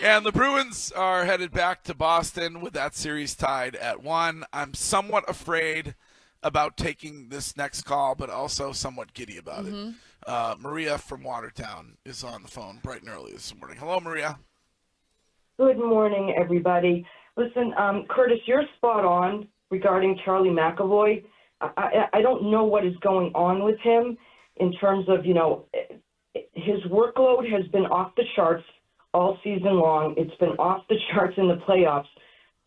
And the Bruins are headed back to Boston with that series tied at 1. I'm somewhat afraid about taking this next call, but also somewhat giddy about it. Maria from Watertown is on the phone bright and early this morning. Hello, Maria. Good morning, everybody. Listen, Curtis, you're spot on regarding Charlie McAvoy. I don't know what is going on with him in terms of, his workload has been off the charts all season long. It's been off the charts in the playoffs,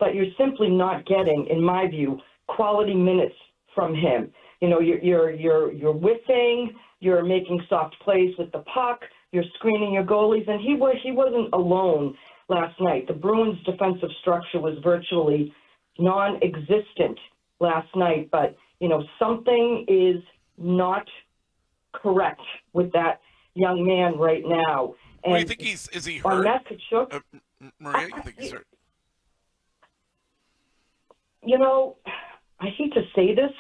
but you're simply not getting, in my view, quality minutes from him. You're whiffing, you're making soft plays with the puck, you're screening your goalies, and he wasn't alone last night. The Bruins' defensive structure was virtually non-existent last night, but something is not correct with that young man right now. And what do you think is he hurt? On Matthew Tkachuk, Maria, you think he's hurt? I hate to say this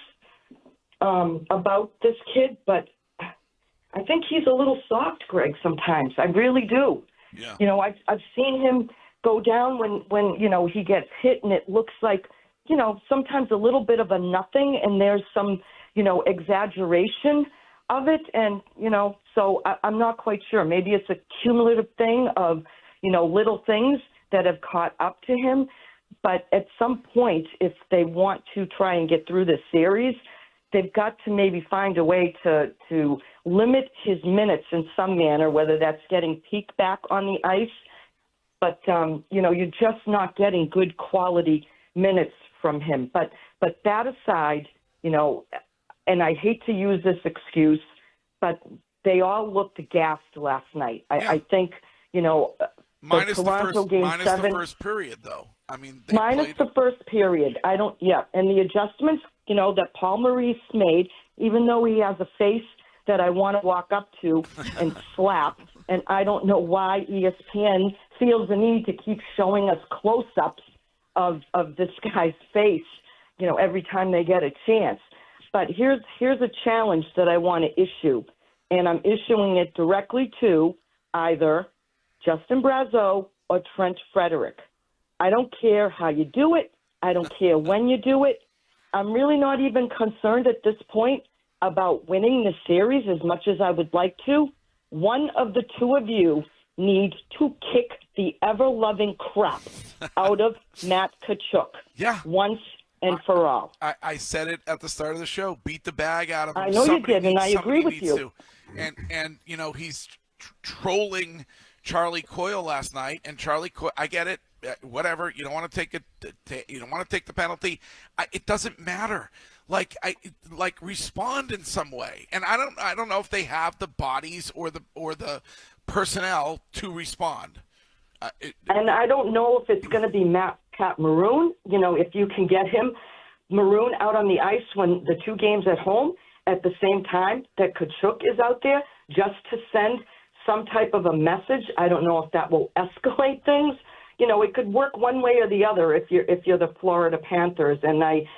about this kid, but I think he's a little soft, Greg, sometimes. I really do. Yeah. I've seen him go down when he gets hit, and it looks like, sometimes a little bit of a nothing, and there's some, exaggeration of it. And, so I'm not quite sure. Maybe it's a cumulative thing of, little things that have caught up to him. But at some point, if they want to try and get through this series, they've got to maybe find a way to limit his minutes in some manner, whether that's getting Peak back on the ice. But, you're just not getting good quality minutes from him. But that aside, and I hate to use this excuse, but they all looked gassed last night. I think, minus the Toronto Game 7. The first period, though. I mean, minus the first period. And the adjustments, that Paul Maurice made, even though he has a face that I want to walk up to and slap, and I don't know why ESPN feels the need to keep showing us close-ups of this guy's face, every time they get a chance. But here's a challenge that I want to issue, and I'm issuing it directly to either Justin Brazeau or Trent Frederick. I don't care how you do it. I don't care when you do it. I'm really not even concerned at this point about winning the series as much as I would like to. One of the two of you need to kick the ever-loving crap out of Matt Tkachuk once and for all. I said it at the start of the show. Beat the bag out of him. I know you did, and I agree with you. And he's trolling Charlie Coyle last night, and Charlie Coyle, I get it. Whatever, you don't want to take it. You don't want to take the penalty. It doesn't matter. Respond in some way. And I don't know if they have the bodies or the personnel to respond. And I don't know if it's going to be Pat Maroon. If you can get him, Maroon, out on the ice when the two games at home at the same time that Tkachuk is out there, just to send some type of a message. I don't know if that will escalate things. It could work one way or the other if you're the Florida Panthers, and I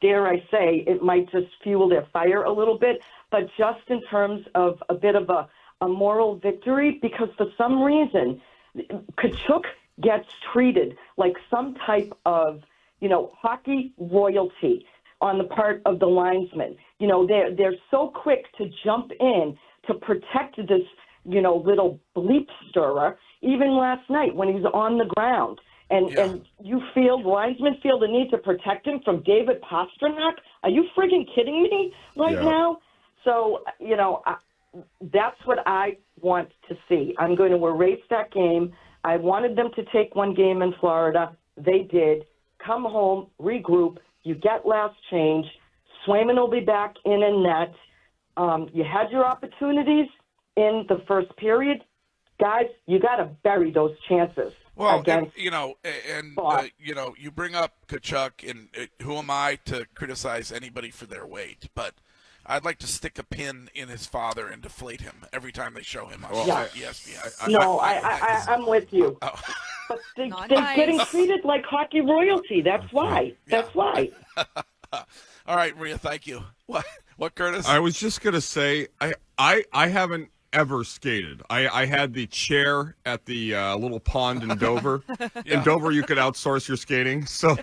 dare I say it might just fuel their fire a little bit, but just in terms of a bit of a moral victory, because for some reason Tkachuk gets treated like some type of hockey royalty on the part of the linesmen. They're so quick to jump in to protect this little bleep stirrer. Even last night when he's on the ground, and linesmen feel the need to protect him from David Pastrnak. Are you friggin' kidding me now? So, that's what I want to see. I'm going to erase that game. I wanted them to take one game in Florida. They did. Come home, regroup. You get last change. Swayman will be back in net. You had your opportunities in the first period. Guys, you got to bury those chances. Well, you bring up Tkachuk, and who am I to criticize anybody for their weight? But I'd like to stick a pin in his father and deflate him every time they show him on ESPN. I'm with you. But they're getting treated like hockey royalty. That's why. That's why. All right, Maria, thank you. What, Curtis? I was just going to say, I haven't ever skated. I had the chair at the little pond in Dover. Yeah. In Dover, you could outsource your skating. So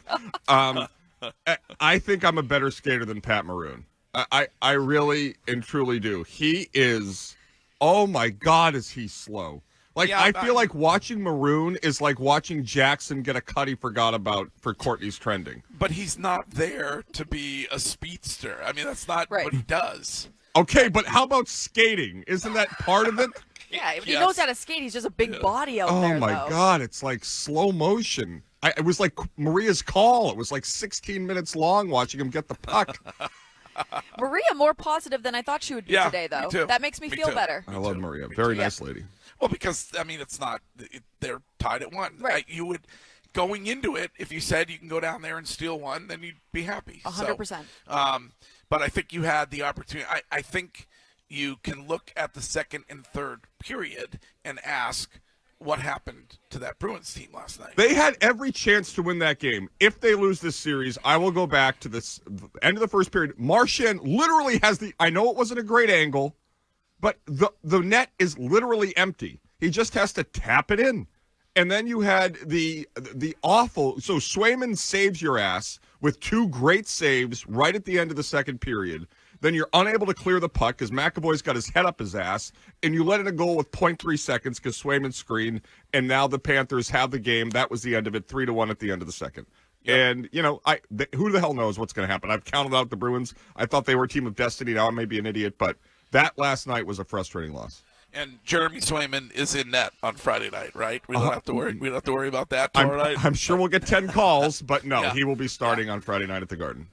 I think I'm a better skater than Pat Maroon. I really and truly do. He is, oh my God, is he slow. Like, Yeah, I feel like watching Maroon is like watching Jackson get a cut he forgot about for Courtney's trending. But he's not there to be a speedster. I mean, that's not what he does. Okay, but how about skating? Isn't that part of it? Yeah, if he knows how to skate, he's just a big body out there, Oh, my God. It's like slow motion. It was like Maria's call. It was like 16 minutes long watching him get the puck. Maria, more positive than I thought she would be today, though. Me too. That makes me feel better. I love Maria. Very nice lady. Well, because, I mean, it's not – they're tied at 1. Right. You would – going into it, if you said you can go down there and steal 1, then you'd be happy. 100%. So, but I think you had the opportunity. I think you can look at the second and third period and ask what happened to that Bruins team last night. They had every chance to win that game. If they lose this series, I will go back to this end of the first period. Marchand literally has the – I know it wasn't a great angle, but the net is literally empty. He just has to tap it in. And then you had the awful – so Swayman saves your ass with 2 great saves right at the end of the second period. Then you're unable to clear the puck because McAvoy's got his head up his ass, and you let in a goal with 0.3 seconds because Swayman screened, and now the Panthers have the game. That was the end of it, 3-1 at the end of the second. Yep. And, you know, who the hell knows what's going to happen? I've counted out the Bruins. I thought they were a team of destiny. Now I may be an idiot, but that last night was a frustrating loss. And Jeremy Swayman is in net on Friday night, right? We don't have to worry. We don't have to worry about that tomorrow night. I'm sure we'll get 10 calls, but no, he will be starting on Friday night at the Garden.